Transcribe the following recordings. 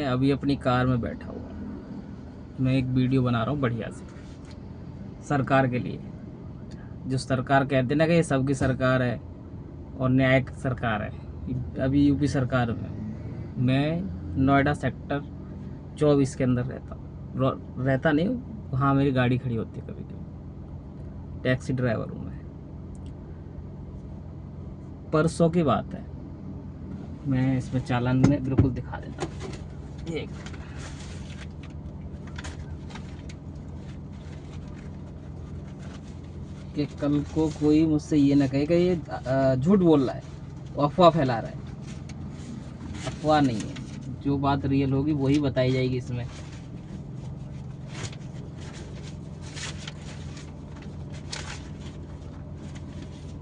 अभी अपनी कार में बैठा हुआ, मैं एक वीडियो बना रहा हूँ बढ़िया से सरकार के लिए। जो सरकार कहते ना कि ये सबकी सरकार है और न्यायिक सरकार है। अभी यूपी सरकार में मैं नोएडा सेक्टर 24 के अंदर रहता नहीं हूँ, वहाँ मेरी गाड़ी खड़ी होती है कभी कभी। टैक्सी ड्राइवर हूँ मैं। परसों की बात है, मैं इसमें चालान में बिल्कुल दिखा देता हूँ। एक कि कल को कोई मुझसे ये ना कहे कि ये झूठ बोल रहा है, वो अफवाह फैला रहा है। अफवाह नहीं है, जो बात रियल होगी वही बताई जाएगी इसमें।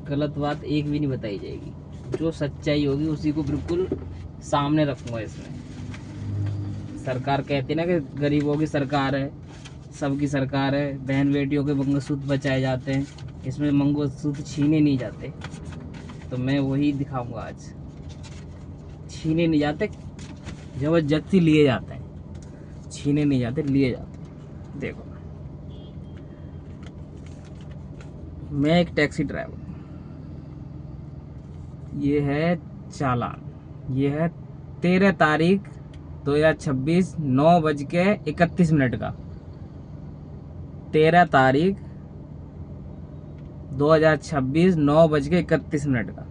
गलत बात एक भी नहीं बताई जाएगी, जो सच्चाई होगी उसी को बिल्कुल सामने रखूंगा इसमें। सरकार कहती है ना कि गरीबों की सरकार है, सबकी सरकार है, बहन बेटियों के मंगलसूत्र बचाए जाते हैं, इसमें मंगलसूत्र छीने नहीं जाते। तो मैं वही दिखाऊंगा आज। छीने नहीं जाते, जबरदस्ती लिए जाते हैं। छीने नहीं जाते, लिए जाते हैं। देखो, मैं एक टैक्सी ड्राइवर, ये है चालान, ये है 13 तारीख 2026 9:31 का। 13 तारीख 2026 9:31 का।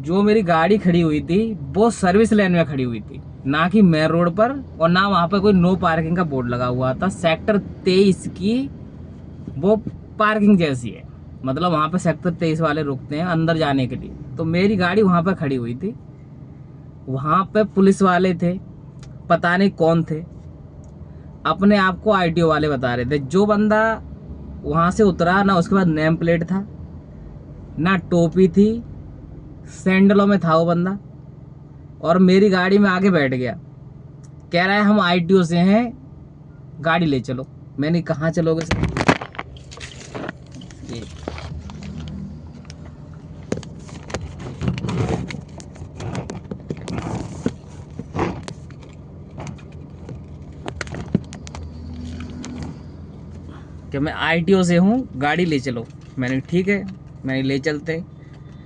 जो मेरी गाड़ी खड़ी हुई थी वो सर्विस लेन में खड़ी हुई थी, ना कि मेन रोड पर, और ना वहाँ पर कोई नो पार्किंग का बोर्ड लगा हुआ था। सेक्टर 23 की वो पार्किंग जैसी है, मतलब वहाँ पे सेक्टर 23 वाले रुकते हैं अंदर जाने के लिए। तो मेरी गाड़ी वहाँ पे खड़ी हुई थी, वहाँ पे पुलिस वाले थे, पता नहीं कौन थे, अपने आप को आईटीओ वाले बता रहे थे। जो बंदा वहाँ से उतरा ना उसके बाद नेम प्लेट था, ना टोपी थी, सैंडलों में था वो बंदा, और मेरी गाड़ी में आके बैठ गया। कह रहा है हम आईटीओ से हैं, गाड़ी ले चलो। मैंने कहाँ चलोगे सर? कि मैं आईटीओ से हूँ, गाड़ी ले चलो। मैंने ठीक है, मैंने ले चलते।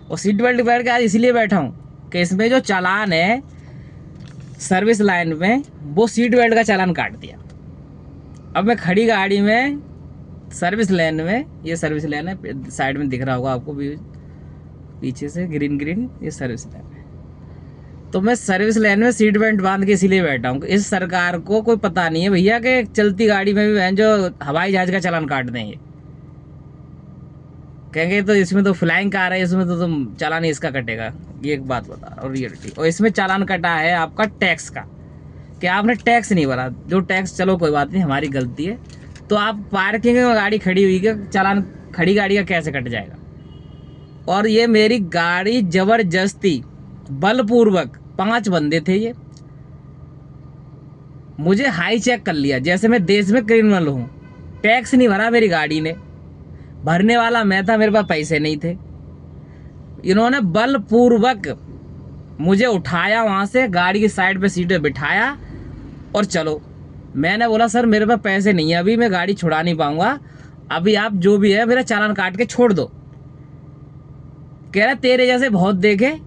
और सीट बेल्ट बैठ के आज इसलिए बैठा हूँ कि इसमें जो चालान है सर्विस लाइन में, वो सीट बेल्ट का चालान काट दिया। अब मैं खड़ी गाड़ी में सर्विस लेन में, ये सर्विस लेन है, साइड में दिख रहा होगा आपको भी पीछे से ग्रीन ग्रीन, ये सर्विस लेन है। तो मैं सर्विस लेन में सीट बेल्ट बांध के इसीलिए बैठा हूँ। इस सरकार को कोई पता नहीं है भैया कि चलती गाड़ी में भी जो हवाई जहाज का चालान काट देंगे। कहेंगे तो इसमें तो फ्लाइंग कार है, इसमें तो तुम चालान ही इसका कटेगा। ये एक बात बता रहा हूँ रियलिटी। और इसमें चालान कटा है आपका टैक्स का, कि आपने टैक्स नहीं भरा। जो टैक्स, चलो कोई बात नहीं, हमारी गलती है। तो आप पार्किंग में गाड़ी खड़ी हुई का चालान, खड़ी गाड़ी का कैसे कट जाएगा? और ये मेरी गाड़ी जबरदस्ती बलपूर्वक, 5 बंदे थे ये, मुझे हाई चेक कर लिया जैसे मैं देश में क्रिमिनल हूँ। टैक्स नहीं भरा मेरी गाड़ी ने, भरने वाला मैं था, मेरे पास पैसे नहीं थे। इन्होंने बलपूर्वक मुझे उठाया, वहां से गाड़ी की साइड पे सीट पे बिठाया और चलो। मैंने बोला सर मेरे पास पैसे नहीं है, अभी मैं गाड़ी छुड़ा नहीं पाऊंगा, अभी आप जो भी है मेरा चालान काट के छोड़ दो। कह रहा तेरे जैसे बहुत देखे,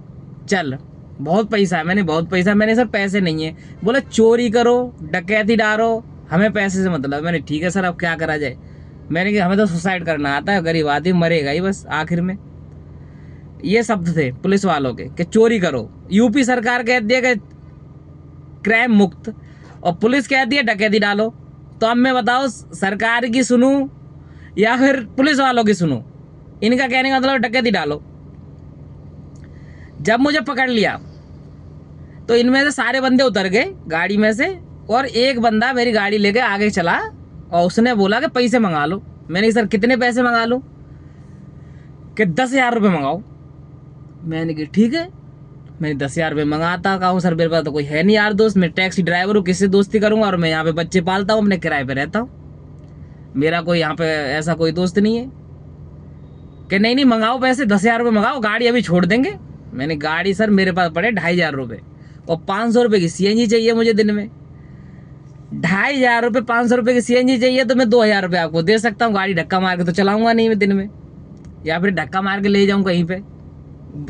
चल बहुत पैसा है। मैंने बहुत पैसा, मैंने सर पैसे नहीं है। बोला चोरी करो, डकैती डालो, हमें पैसे से मतलब। मैंने ठीक है सर, अब क्या करा जाए। मैंने कहा हमें तो सुसाइड करना आता है, गरीब आदमी मरेगा ही बस आखिर में। ये शब्द थे पुलिस वालों के कि चोरी करो। यूपी सरकार कह दिया कि क्राइम मुक्त, और पुलिस कह दिया डकैती डालो। तो अब मैं बताओ सरकार की सुनूं या फिर पुलिस वालों की सुनूं? इनका कहने का मतलब डकैती डालो। जब मुझे पकड़ लिया तो इनमें से सारे बंदे उतर गए गाड़ी में से, और एक बंदा मेरी गाड़ी लेके आगे चला और उसने बोला कि पैसे मंगा लो। मैंने सर कितने पैसे मंगा लूं? कि 10,000 रुपये मंगाओ। मैंने कहा ठीक है। मैंने 10,000 रुपये मंगाता, कहा सर मेरे पास तो कोई है नहीं यार दोस्त, मैं टैक्सी ड्राइवर हूँ, किससे दोस्ती करूंगा, और मैं यहाँ पे बच्चे पालता हूँ, अपने किराए पे रहता हूँ, मेरा कोई यहाँ पे ऐसा कोई दोस्त नहीं है। कि नहीं नहीं मंगाओ पैसे, 10,000 रुपये मंगाओ, गाड़ी अभी छोड़ देंगे। मैंने गाड़ी सर मेरे पास पड़े 2,500 रुपये, और 500 रुपये की सीएनजी चाहिए मुझे दिन में। 2500 रुपये 500 रुपये की सीएनजी चाहिए तो मैं 2000 रुपये आपको दे सकता हूँ। गाड़ी धक्का मार के तो चलाऊंगा नहीं मैं दिन में, या फिर धक्का मार के ले जाऊँ कहीं पे,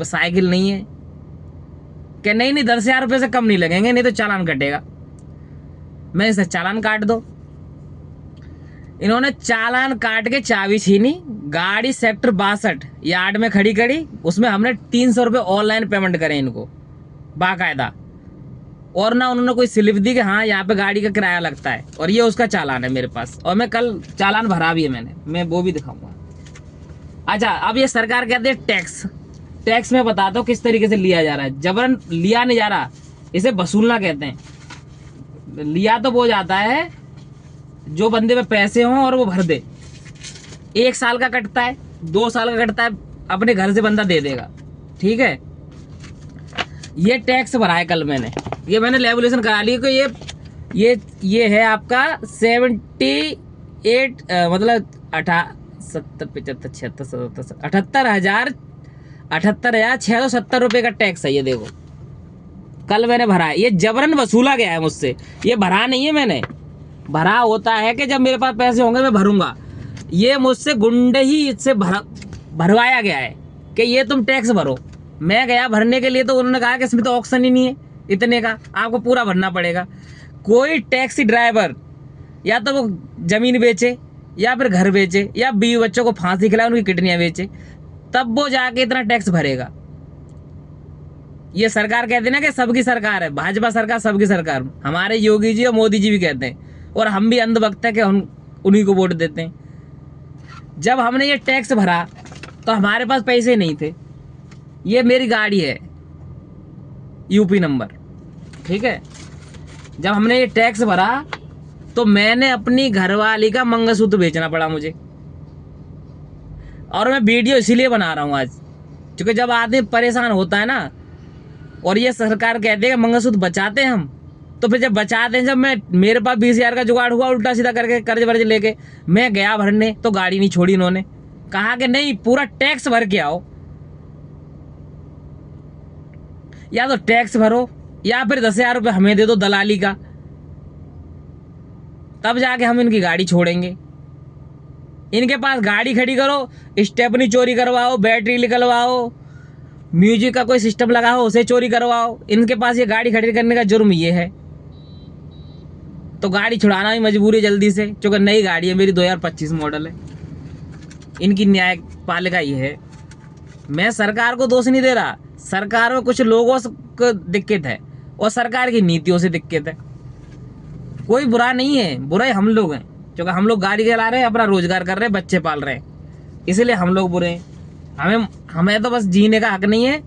साइकिल नहीं है। क्या नहीं 10,000 रुपये से कम नहीं लगेंगे, नहीं तो चालान कटेगा। मैं इसे चालान काट दो। इन्होंने चालान काट के चाबी छीनी, गाड़ी सेक्टर 62 यार्ड में खड़ी करी। उसमें हमने 300 रुपये ऑनलाइन पेमेंट करे इनको बाकायदा, और ना उन्होंने कोई स्लिप दी कि हाँ यहाँ पे गाड़ी का किराया लगता है, और ये उसका चालान है मेरे पास। और मैं कल चालान भरा भी है मैंने, मैं वो भी दिखाऊंगा। अच्छा, अब ये सरकार कहते हैं टैक्स। टैक्स में बताता हूँ किस तरीके से लिया जा रहा है। जबरन लिया नहीं जा रहा, इसे वसूलना कहते हैं। लिया तो वो जाता है जो बंदे पे पैसे हों और वो भर दे। 1 साल का कटता है, 2 साल का कटता है, अपने घर से बंदा दे देगा, ठीक है। ये टैक्स भरा है कल मैंने, ये मैंने लेबुलेशन करा ली कि ये है आपका 78 मतलब 78,670 रुपये का टैक्स है। ये देखो कल मैंने भरा है, ये जबरन वसूला गया है मुझसे। ये भरा नहीं है मैंने, भरा होता है कि जब मेरे पास पैसे होंगे मैं भरूंगा। ये मुझसे गुंडे ही इससे भरवाया गया है कि ये तुम टैक्स भरो। मैं गया भरने के लिए तो उन्होंने कहा कि इसमें तो ऑप्शन ही नहीं है इतने का, आपको पूरा भरना पड़ेगा। कोई टैक्सी ड्राइवर या तो वो जमीन बेचे, या फिर घर बेचे, या बीवी बच्चों को फांसी खिलाए, उनकी किडनियां बेचे, तब वो जाके इतना टैक्स भरेगा। ये सरकार कहते हैं ना कि सबकी सरकार है, भाजपा सरकार सबकी सरकार। हमारे योगी जी और मोदी जी भी कहते हैं, और हम भी अंधभक्त है कि हम उन्हीं को वोट देते हैं। जब हमने ये टैक्स भरा तो हमारे पास पैसे नहीं थे। ये मेरी गाड़ी है, यूपी नंबर, ठीक है। जब हमने ये टैक्स भरा तो मैंने अपनी घरवाली का मंगलसूत्र बेचना पड़ा मुझे। और मैं वीडियो इसीलिए बना रहा हूँ आज, क्योंकि जब आदमी परेशान होता है ना, और ये सरकार कहती है कि मंगलसूत्र बचाते हैं हम, तो फिर जब बचाते हैं, जब मेरे पास 20,000 का जुगाड़ हुआ उल्टा सीधा करके कर्ज वर्ज लेके, मैं गया भरने तो गाड़ी नहीं छोड़ी। इन्होंने कहा कि नहीं पूरा टैक्स भर के आओ, या तो टैक्स भरो या फिर 10,000 रुपये हमें दे दो दलाली का, तब जाके हम इनकी गाड़ी छोड़ेंगे। इनके पास गाड़ी खड़ी करो, स्टेपनी चोरी करवाओ, बैटरी निकलवाओ, म्यूजिक का कोई सिस्टम लगा हो उसे चोरी करवाओ। इनके पास ये गाड़ी खड़ी करने का जुर्म ये है, तो गाड़ी छुड़ाना भी मजबूरी है जल्दी से, क्योंकि नई गाड़ी है मेरी, 2025 मॉडल है। इनकी न्यायपालिका ये है। मैं सरकार को दोष नहीं दे रहा, सरकार में कुछ लोगों को दिक्कत है और सरकार की नीतियों से दिक्कत है। कोई बुरा नहीं है, बुरे हम लोग हैं, क्योंकि हम लोग गाड़ी चला रहे हैं, अपना रोजगार कर रहे हैं, बच्चे पाल रहे हैं, इसलिए हम लोग बुरे हैं। हमें तो बस जीने का हक नहीं है,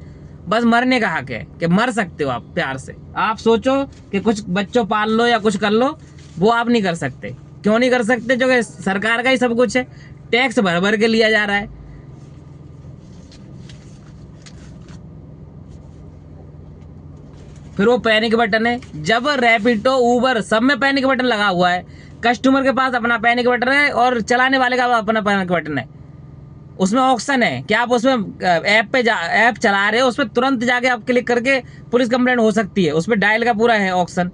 बस मरने का हक है कि मर सकते हो आप प्यार से। आप सोचो कि कुछ बच्चों पाल लो या कुछ कर लो, वो आप नहीं कर सकते। क्यों नहीं कर सकते? क्योंकि सरकार का ही सब कुछ है, टैक्स भर भर के लिया जा रहा है। फिर वो पैनिक बटन है, जब रैपिडो ऊबर सब में पैनिक बटन लगा हुआ है। कस्टमर के पास अपना पैनिक बटन है और चलाने वाले का अपना पैनिक बटन है। उसमें ऑप्शन है कि आप उसमें ऐप चला रहे हो, उसमें तुरंत जाके आप क्लिक करके पुलिस कंप्लेंट हो सकती है। उसमें डायल का पूरा है ऑप्शन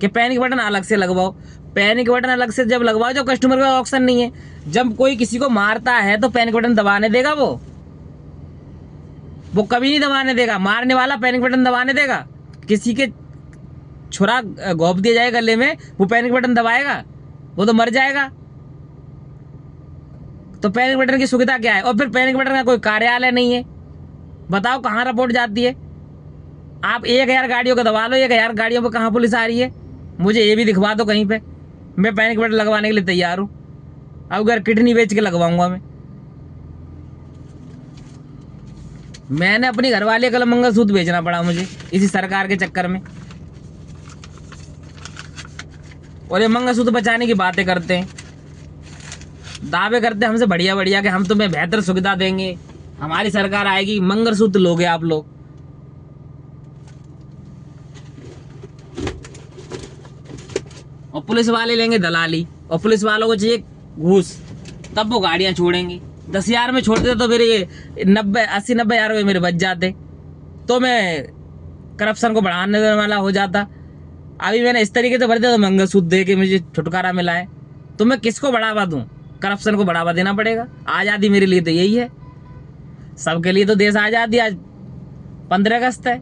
कि पैनिक बटन अलग से लगवाओ। पैनिक बटन अलग से जब लगवाओ, जब कस्टमर का ऑप्शन नहीं है। जब कोई किसी को मारता है तो पैनिक बटन दबाने देगा वो कभी नहीं दबाने देगा। मारने वाला पैनिक बटन दबाने देगा? किसी के छुरा घोंप दिया जाए गले में, वो पैनिक बटन दबाएगा? वो तो मर जाएगा। तो पैनिक बटन की सुविधा क्या है? और फिर पैनिक बटन का कोई कार्यालय नहीं है, बताओ कहाँ रिपोर्ट जाती है? आप 1,000 गाड़ियों को दबा लो, 1,000 गाड़ियों पर कहाँ पुलिस आ रही है? मुझे ये भी दिखवा दो कहीं पे, मैं पैनिक बटन लगवाने के लिए तैयार हूँ। अब अगर किडनी बेच के लगवाऊंगा मैंने अपनी घरवाले का मंगलसूत्र बेचना पड़ा मुझे इसी सरकार के चक्कर में। और ये मंगलसूत्र बचाने की बातें करते हैं, दावे करते हैं हमसे बढ़िया बढ़िया कि हम तुम्हें बेहतर सुविधा देंगे, हमारी सरकार आएगी। मंगलसूत्र लोगे आप लोग। और पुलिस वाले लेंगे दलाली, और पुलिस वालों को चाहिए घूस, तब वो गाड़ियां छोड़ेंगी। 10,000 में छोड़ते तो मेरे ये 80-90 हज़ार रुपये मेरे बच जाते, तो मैं करप्शन को बढ़ाने वाला हो जाता। अभी मैंने इस तरीके से भर दिया तो मंगलसूत्र दे के मुझे छुटकारा मिला है, तो मैं किसको बढ़ावा दूं? करप्शन को बढ़ावा देना पड़ेगा। आज़ादी मेरे लिए तो यही है, सबके लिए तो देश आज़ादी। आज 15 अगस्त है,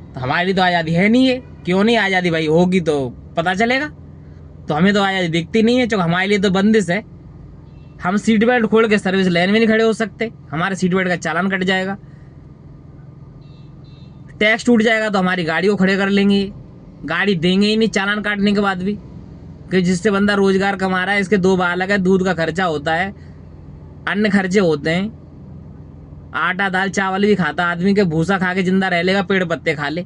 तो हमारे लिए तो आज़ादी है नहीं है। क्यों नहीं आज़ादी भाई? होगी तो पता चलेगा। तो हमें तो आज़ादी दिखती नहीं है, क्योंकि हमारे लिए तो बंदिश है। हम सीट बेल्ट खोल के सर्विस लाइन में नहीं खड़े हो सकते, हमारे सीट बेल्ट का चालान कट जाएगा। टैक्स टूट जाएगा तो हमारी गाड़ी को खड़े कर लेंगे, गाड़ी देंगे ही नहीं चालान काटने के बाद भी। कि जिससे बंदा रोजगार कमा रहा है, इसके दो बालक है, दूध का खर्चा होता है, अन्य खर्चे होते हैं। आटा दाल चावल भी खाता आदमी, के भूसा खा के जिंदा रह लेगा, पेड़ पत्ते खा ले।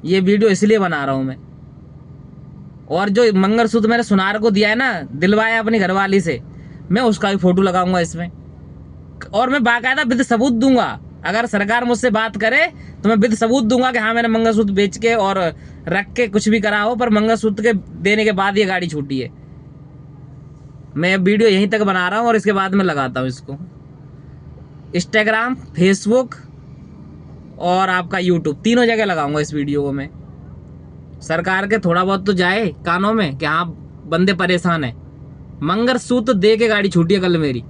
ये वीडियो इसलिए बना रहा हूं मैं। और जो मंगलसूत्र मैंने सुनार को दिया है ना, दिलवाया अपनी घरवाली से, मैं उसका भी फोटो लगाऊंगा इसमें, और मैं बाकायदा विद सबूत दूंगा। अगर सरकार मुझसे बात करे तो मैं विद सबूत दूंगा कि हाँ मैंने मंगलसूत्र बेच के और रख के कुछ भी करा हो, पर मंगलसूत्र के देने के बाद ये गाड़ी छूटी है। मैं वीडियो यहीं तक बना रहा हूँ और इसके बाद में लगाता हूँ इसको इंस्टाग्राम, फेसबुक और आपका यूट्यूब, तीनों जगह लगाऊंगा इस वीडियो को मैं। सरकार के थोड़ा बहुत तो जाए कानों में कि हाँ बंदे परेशान है। मंगलसूत्र दे के गाड़ी छूटी है कल मेरी।